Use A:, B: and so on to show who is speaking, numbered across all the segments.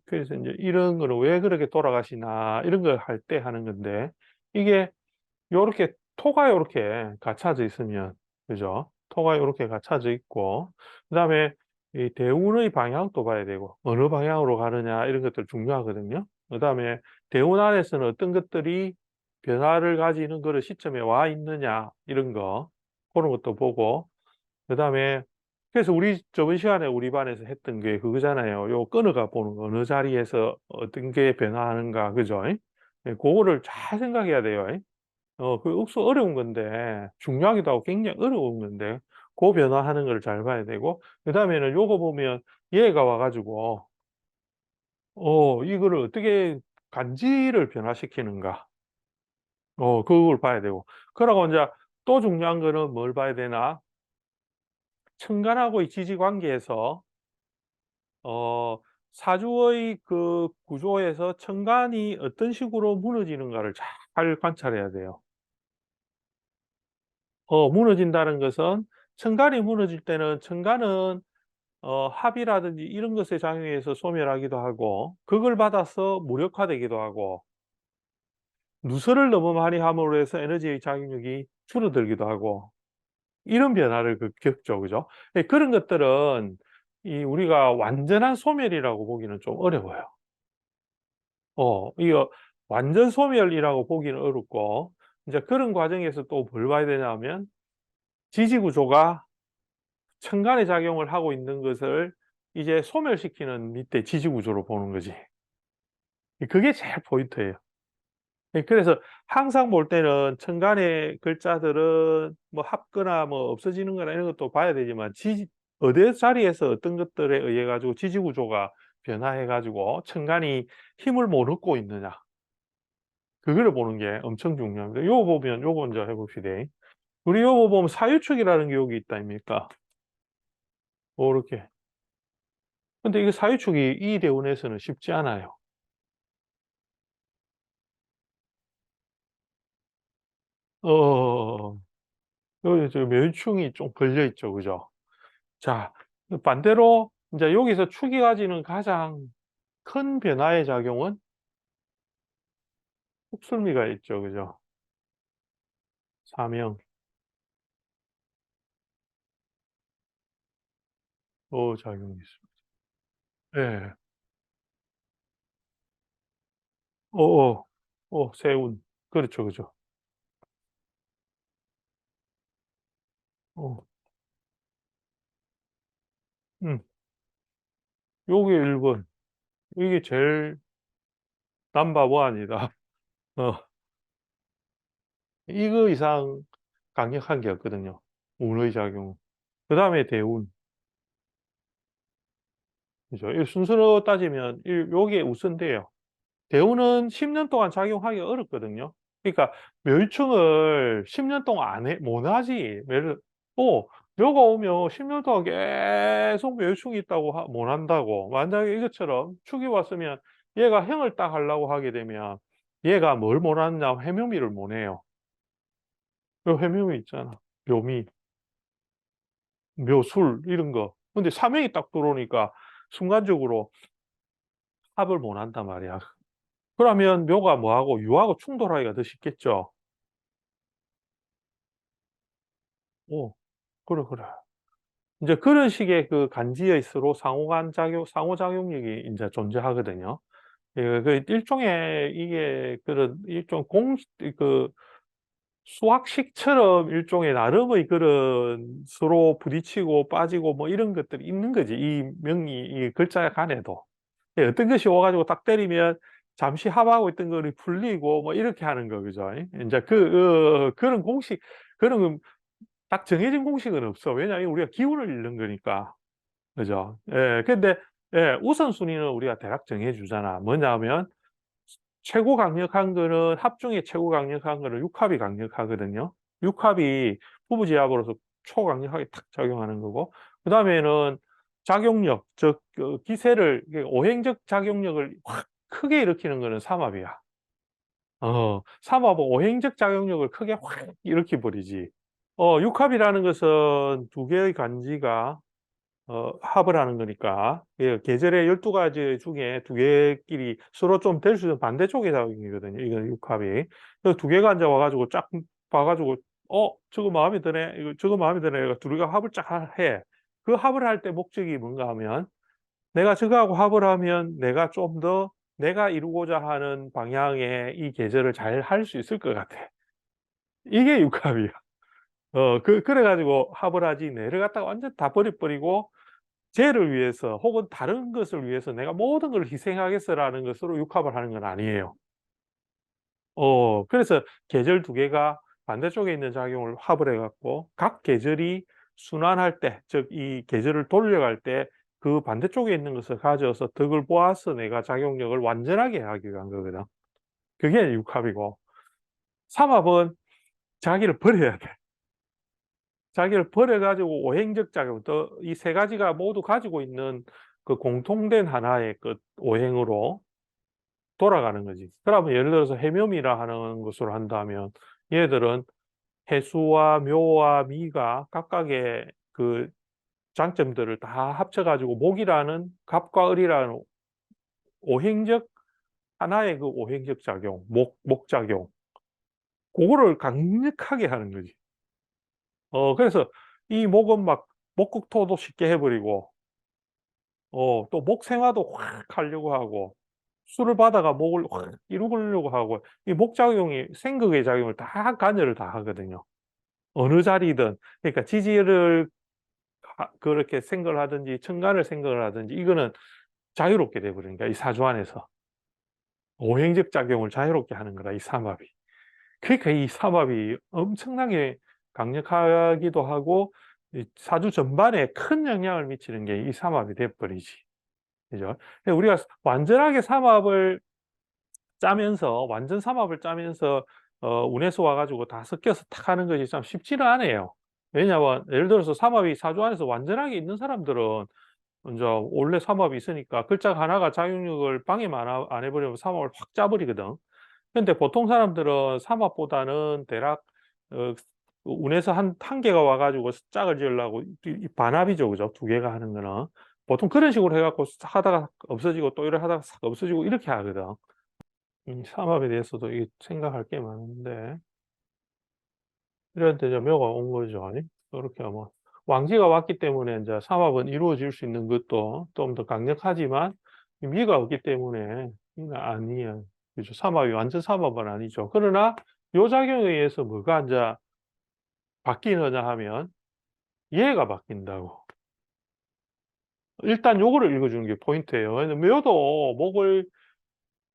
A: 그래서 이제 이런 거는 왜 그렇게 돌아가시나 이런 걸 할 때 하는 건데 이게 요렇게 토가 요렇게 갖춰져 있으면 그죠? 토가 요렇게 갖춰져 있고 그다음에 이 대운의 방향도 봐야 되고 어느 방향으로 가느냐 이런 것들 중요하거든요. 그다음에 대운 안에서는 어떤 것들이 변화를 가지는 그런 시점에 와 있느냐 이런 거 고런 것도 보고 그다음에 그래서 우리 저번 시간에 우리 반에서 했던 게 그거잖아요. 요 끊어가 보는 거. 어느 자리에서 어떤 게 변화하는가 그죠? 예 고거를 잘 생각해야 돼요. 그 억수 어려운 건데 중요하기도 하고 굉장히 어려운 건데 고 변화하는 걸 잘 봐야 되고 그다음에는 요거 보면 얘가 와 가지고 이거를 어떻게 간지를 변화시키는가 그걸 봐야 되고 그러고 인자 또 중요한 거는 뭘 봐야 되나 천간하고의 지지 관계에서 어 사주의 그 구조에서 천간이 어떤 식으로 무너지는가를 잘 관찰해야 돼요. 무너진다는 것은 천간이 무너질 때는 천간은 합이라든지 이런 것에 작용해서 소멸하기도 하고 그걸 받아서 무력화되기도 하고 누설을 너무 많이 함으로 해서 에너지의 작용력이 줄어들기도 하고 이런 변화를 겪죠. 그죠? 예 그런 것들은 이 우리가 완전한 소멸이라고 보기는 좀 어려워요. 이거 완전 소멸이라고 보기는 어렵고 인제 그런 과정에서 또 뭘 봐야 되냐면 지지 구조가 천간에 작용을 하고 있는 것을 이제 소멸시키는 밑에 지지 구조로 보는 거지. 그게 제일 포인트예요. 그래서 항상 볼 때는 천간의 글자들은 뭐 합거나 뭐 없어지는 거나 이런 것도 봐야 되지만 지지 어느 자리에서 어떤 것들에 의해 가지고 지지 구조가 변화해 가지고 천간이 힘을 못 얻고 있느냐 그거를 보는 게 엄청 중요합니다. 요거 보면 요거 먼저 해 봅시다. 우리 요거 보면 사유축이라는 게 여기 있다 아닙니까? 요렇게. 근데 이게 사유축이 이 대운에서는 쉽지 않아요. 어어어어. 여기 저 묘충이 좀 걸려 있죠. 그죠? 자 반대로 인제 여기서 축이 가지는 가장 큰 변화의 작용은 흑술미가 있죠. 그죠? 사명. 작용이 있습니다. 예. 어어. 세운. 그렇죠, 그죠. 어. 음. 요게 1 번. 이게 제일 넘버 1 이다. 어. 이거 이상 강력한 게 없거든요, 운의 작용은. 그다음에 대운. 그죠? 이 순서로 따지면 요게 우선돼요. 대운은 10년 동안 작용하기가 어렵거든요. 그러니까 묘유충을 10년 동안 안 해 못 하지. 묘를 묘가 오면 10년 동안 계속 묘유충이 있다고 못 한다고. 만약에 이것처럼 축이 왔으면 얘가 형을 딱 하려고 하게 되면 얘가 뭘 못 하느냐 해묘미를 못 해요. 요 해묘미 있잖아. 묘미, 묘술 이런 거. 근데 사명이 딱 들어오니까 순간적으로 합을 못 한단 말이야. 그러면 묘가 뭐하고 유하고 충돌하기가 더 쉽겠죠. 어. 그래, 그래. 인제 그런 식의 그 간지의 서로 상호작용력이 인제 존재하거든요. 그 일종의 이게 그런 일종 공그 수학식처럼 일종의 나름의 그런 서로 부딪히고 빠지고 뭐 이런 것들이 있는 거지, 이 명이 이 글자 간에도. 어떤 것이 와 가지고 딱 때리면 잠시 합하고 있던 거를 풀리고 뭐 이렇게 하는 거 그죠? 인제 그런 공식 그런 딱 정해진 공식은 없어. 왜냐하면 우리가 기운을 잃는 거니까. 그죠? 예. 근데 우선순위는 우리가 대략 정해 주잖아. 뭐냐 하면 최고 강력한 거는 합 중에 최고 강력한 거는 육합이 강력하거든요. 육합이 부부지합으로서 초강력하게 탁 작용하는 거고 그다음에는 작용력 즉 기세를 이게 오행적 작용력을 확 크게 일으키는 거는 삼합이야. 삼합은 오행적 작용력을 크게 확 일으켜 버리지. 육합이라는 것은 두 개의 간지가 합을 하는 거니까. 예, 계절의 12가지 중에 두 개끼리 서로 좀 될 수 있는 반대쪽의 작용이거든요. 이거 육합이. 그래서 두 개가 앉아 와가지고 쫙 봐가지고, 저거 마음에 드네. 저거 마음에 드네. 이거 둘이가 합을 쫙 해. 그 합을 할 때 목적이 뭔가 하면, 내가 저거하고 합을 하면 내가 좀 더 내가 이루고자 하는 방향의 이 계절을 잘 할 수 있을 것 같아. 이게 육합이야. 그래가지고 합을 하지, 내를 갖다가 완전 다 버려버리고, 쟤를 위해서 혹은 다른 것을 위해서 내가 모든 걸 희생하겠어라는 것으로 육합을 하는 건 아니에요. 그래서 계절 두 개가 반대쪽에 있는 작용을 합을 해갖고, 각 계절이 순환할 때, 즉, 이 계절을 돌려갈 때, 그 반대쪽에 있는 것을 가져서 덕을 보아서 내가 작용력을 완전하게 하기 위한 거거든. 그게 육합이고, 삼합은 자기를 버려야 돼. 자기를 버려가지고 오행적 작용, 또 이 세 가지가 모두 가지고 있는 그 공통된 하나의 그 오행으로 돌아가는 거지. 그러면 예를 들어서 해묘미라 하는 것으로 한다면, 얘들은 해수와 묘와 미가 각각의 그 장점들을 다 합쳐가지고 목이라는 갑과 을이라는 오행적 하나의 그 오행적 작용, 목작용, 그거를 강력하게 하는 거지. 그래서 이 목은 막 목극토도 쉽게 해버리고, 또 목생화도 확 하려고 하고, 술을 받아가 목을 확 이루려고 하고, 이 목작용이 생극의 작용을 다 관여를 다 하거든요. 어느 자리든. 그러니까 지지를 그렇게 생각을 하든지 천간을 생각을 하든지, 이거는 자유롭게 돼 버리니까, 이 사주 안에서 오행적 작용을 자유롭게 하는 거다, 이 삼합이. 그러니까 이 삼합이 엄청나게 강력하기도 하고, 이 사주 전반에 큰 영향을 미치는 게 이 삼합이 돼 버리지. 그죠? 우리가 완전하게 삼합을 짜면서, 완전 삼합을 짜면서 운에서 와가지고 다 섞여서 탁 하는 것이 참 쉽지는 않아요. 왜냐하면 예를 들어서 삼합이 사주 안에서 완전하게 있는 사람들은 이제 원래 삼합이 있으니까 글자 하나가 작용력을 방해만 안 해버리면 삼합을 확 짜버리거든. 근데 보통 사람들은 삼합보다는 대략 어, 운에서 한 개가 와가지고 짝을 지으려고 이 반합이죠, 그죠? 두 개가 하는 거는 보통 그런 식으로 해갖고 하다가 없어지고 또 이래 하다가 싹 없어지고 이렇게 하거든. 삼합에 대해서도 이 생각할 게 많은데, 이런데 이제 묘가 온 거죠. 아니? 그렇게 하면 왕지가 왔기 때문에 이제 삼합은 이루어질 수 있는 것도 좀 더 강력하지만, 이 미가 없기 때문에 이건 아니에요. 그죠? 삼합이 완전 삼합은 아니죠. 그러나 요 작용에 의해서 뭐가 이제 바뀌느냐 하면 얘가 바뀐다고. 일단 요거를 읽어주는 게 포인트예요. 묘도 목을,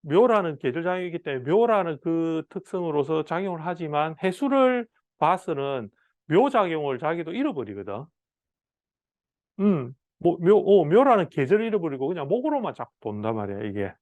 A: 묘라는 계절작용이기 때문에 묘라는 그 특성으로서 작용을 하지만, 해수를 봐서는 묘작용을 자기도 잃어버리거든. 묘라는 계절을 잃어버리고 그냥 목으로만 자꾸 본단 말이야, 이게.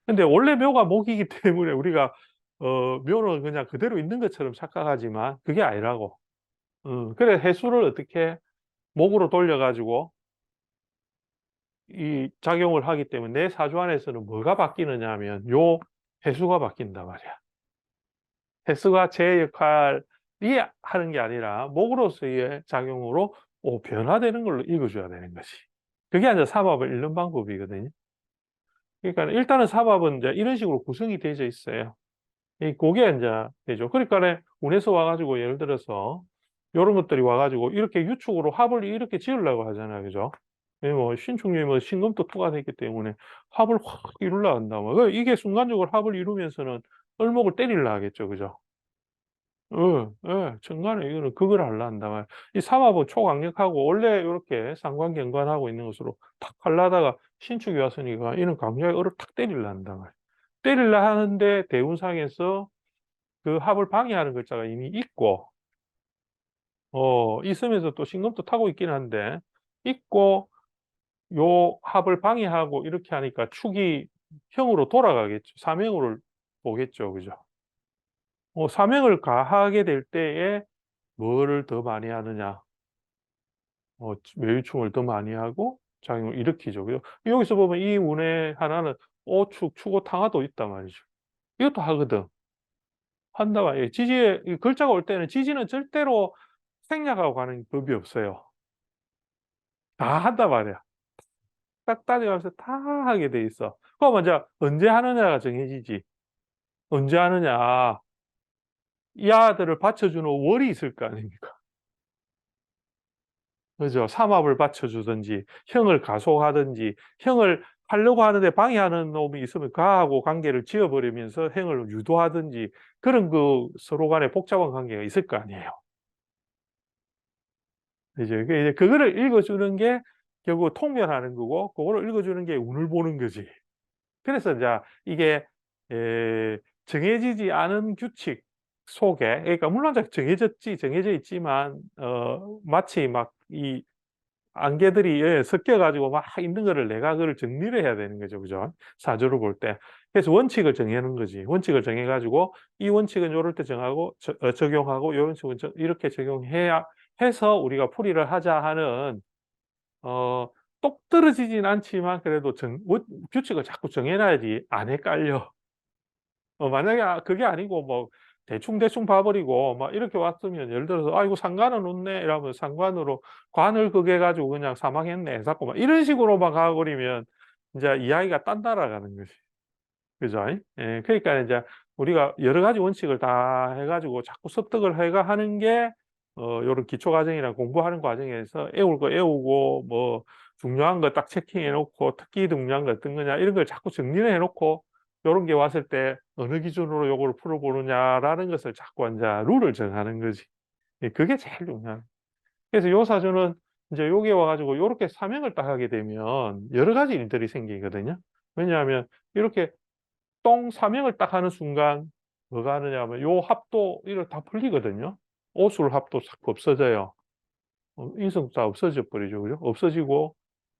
A: 근데 원래 묘가 목이기 때문에 우리가 묘는 그냥 그대로 있는 것처럼 착각하지만 그게 아니라고. 그래 해수를 어떻게 목으로 돌려가지고 이 작용을 하기 때문에 내 사주 안에서는 뭐가 바뀌느냐 하면 요 해수가 바뀐단 말이야. 헬스가 제 역할이 하는 게 아니라 목으로서의 작용으로 변화되는 걸로 읽어줘야 되는 것이. 그게 이제 삼합을 읽는 방법이거든요. 그러니까 일단은 삼합은 이제 이런 식으로 구성이 되어 있어요. 그게 이제 되죠. 그러니까 운에서 와가지고 예를 들어서 이런 것들이 와가지고 이렇게 유축으로 합을 이렇게 지으려고 하잖아요. 그죠? 뭐 신축년이 뭐 신금도 토가 됐기 때문에 합을 확 이루려 한다. 뭐 이게 순간적으로 합을 이루면서는 을목을 때리려 하겠죠. 그죠? 예, 천간에 이거는 그걸 하려 한다 말. 이 삼합은 초강력하고 원래 이렇게 상관경관하고 있는 것으로 탁 하려다가 신축이 왔으니까 이는 강력하게 을을 탁 때리려 한다 말. 때리려 하는데 대운상에서 그 합을 방해하는 글자가 이미 있고, 있으면서 또 신금도 타고 있긴 한데, 있고, 요 합을 방해하고 이렇게 하니까 축이 형으로 돌아가겠죠. 삼형으로 보겠죠. 그죠? 삼형을 가하게 될 때에 뭐를 더 많이 하느냐? 외유충을 더 많이 하고 작용을 일으키죠. 그죠? 여기서 보면 이 운의 하나는 오축, 축오, 탕화도 있단 말이죠. 이것도 하거든. 한다 말이에요. 지지에 이 글자가 올 때는 지지는 절대로 생략하고 가는 법이 없어요. 다 한단 말이야. 딱 따져가면서 다 하게 돼 있어. 그럼 먼저 언제 하느냐가 정해지지. 언제 하느냐. 이 아들을 받쳐주는 월이 있을 거 아닙니까? 그죠? 삼합을 받쳐주든지, 형을 가속하든지, 형을 하려고 하는데 방해하는 놈이 있으면 그하고 관계를 지어버리면서 형을 유도하든지, 그런 그 서로 간에 복잡한 관계가 있을 거 아니에요. 이제 그거를 읽어주는 게 결국 통면하는 거고, 그거를 읽어주는 게 운을 보는 거지. 그래서 이제 이게 정해지지 않은 규칙 속에, 그러니까 물론 정해져 있지만 마치 막 이 안개들이 섞여 가지고 막 있는 거를 내가 그걸 정리를 해야 되는 거죠, 그죠? 사주를 볼 때. 그래서 원칙을 정해놓은 거지. 원칙을 정해 가지고 이 원칙은 요럴 때 정하고 적용하고 요 원칙은 이렇게 적용해야 해서 우리가 풀이를 하자 하는 어 똑 떨어지진 않지만 그래도 규칙을 자꾸 정해놔야지 안 헷갈려. 만약에 그게 아니고 뭐 대충대충 봐 버리고 막 이렇게 왔으면 예를 들어서 '아이고 상관은 없네.' 이러면 상관으로 관을 그게 가지고 그냥 사망했네 자꾸 막 이런 식으로만 가 버리면 인제 이야기가 딴 나라 가는 거지. 그죠? 예. 그러니까 인제 우리가 여러 가지 원칙을 다 해 가지고 자꾸 습득을 해가 하는 게 요런 기초 과정이나 공부하는 과정에서 애울 거 애우고 뭐 중요한 거 딱 체킹해 놓고 특기 중요한 거 어떤 거냐 이런 걸 자꾸 정리를 해 놓고 요런 게 왔을 때 어느 기준으로 요거를 풀어 보느냐라는 것을 자꾸 인제 룰을 정하는 거지. 예 그게 제일 중요한 그래서 요 사주는 인제 여기에 와 가지고 요렇게 사명을 딱 하게 되면 여러 가지 일들이 생기거든요. 왜냐하면 이렇게 똥 사명을 딱 하는 순간 뭐가 하느냐 하면 요 합도 이거 다 풀리거든요. 오술 합도 싹 없어져요. 인성도 다 없어져 버리죠. 그죠? 없어지고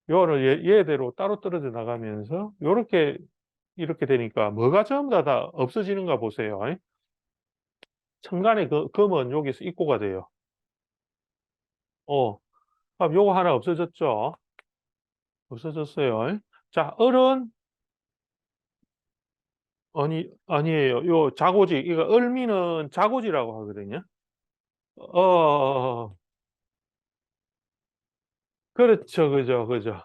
A: 요거는 얘대로 따로 떨어져 나가면서 요렇게 이렇게 되니까 뭐가 전부 다 없어지는가 보세요. 천간의 금은 여기서 입고가 돼요. 어. 그럼 요거 하나 없어졌죠. 없어졌어요. 자, 을은 아니에요. 요 자고지 이거 을미는 자고지라고 하거든요. 어어어어. 그렇죠. 그죠, 그죠.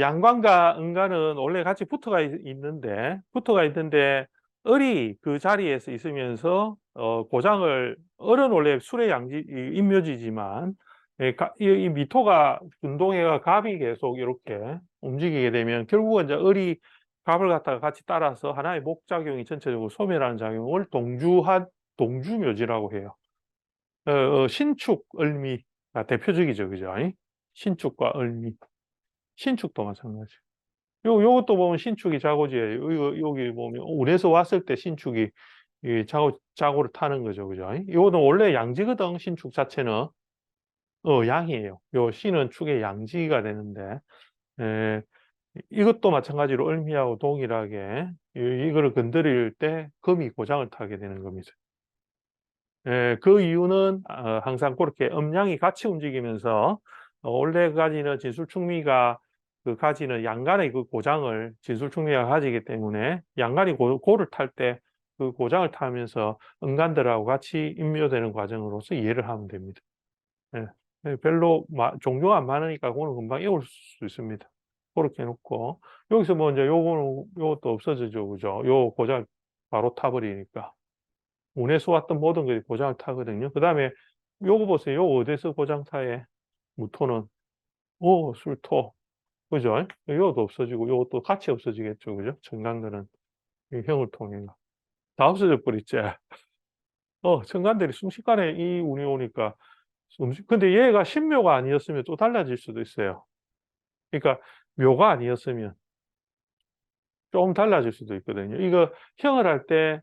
A: 양관과 음관은 원래 같이 붙어가 있는데 을이 그 자리에서 있으면서 고장을 을은 원래 술의 임묘지지만 이 미토가 운동해가 갑이 계속 이렇게 움직이게 되면 결국은 이제 을이 갑을 갖다가 같이 따라서 하나의 목작용이 전체적으로 소멸하는 작용을 동주묘지라고 해요. 신축, 을미가 대표적이죠. 그죠? 신축과 을미. 신축도 마찬가지. 요것도 보면 신축이 자고지예요. 여기 보면 운에서 왔을 때 신축이 이 자고를 타는 거죠. 그죠? 요거는 원래 양지거든, 신축 자체는. 양이에요. 요 신은 축의 양지가 되는데, 에, 이것도 마찬가지로 을미하고 동일하게 이거를 건드릴 때 금이 고장을 타게 되는 겁니다. 그 이유는 항상 그렇게 음양이 같이 움직이면서 원래 가지는 진술충미가 그 가지는 양간의 그 고장을 진술충미가 가지기 때문에 양간이 고를 탈 때 그 고장을 타면서 음간들하고 같이 임묘되는 과정으로서 이해를 하면 됩니다. 예. 별로 종류가 안 많으니까 그거는 금방 외울 수 있습니다. 고렇게 해 놓고 여기서 뭐 인제 요거는 요것도 없어지죠. 그죠? 요 고장 바로 타 버리니까. 운에서 왔던 모든 것이 고장을 타거든요. 그다음에 요거 보세요. 요거 어디서 고장 타해? 무토는. 술토. 그죠? 요것도 없어지고 요것도 같이 없어지겠죠. 그죠? 정관들은 이 형을 통해 다 없어져 버렸지. 정관들이 순식간에 이 운이 오니까 근데 얘가 신묘가 아니었으면 또 달라질 수도 있어요. 그러니까 묘가 아니었으면 좀 달라질 수도 있거든요. 이거 형을 할 때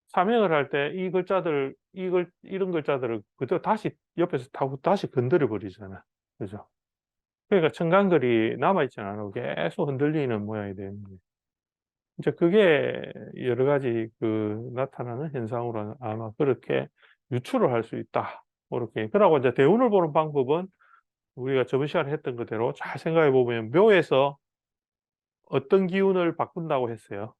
A: 사명을 할 때 이 글자들 이런 글자들을 그대로 다시 옆에서 다시 건드려 버리잖아. 그죠? 그러니까 청간글이 남아 있지는 않고 계속 흔들리는 모양이 되는 거예요. 이제 그게 여러 가지 그 나타나는 현상으로 아마 그렇게 유추를 할 수 있다. 고렇게. 그러고 이제 대운을 보는 방법은 우리가 저번 시간에 했던 그대로 잘 생각해 보면 묘에서 어떤 기운을 바꾼다고 했어요?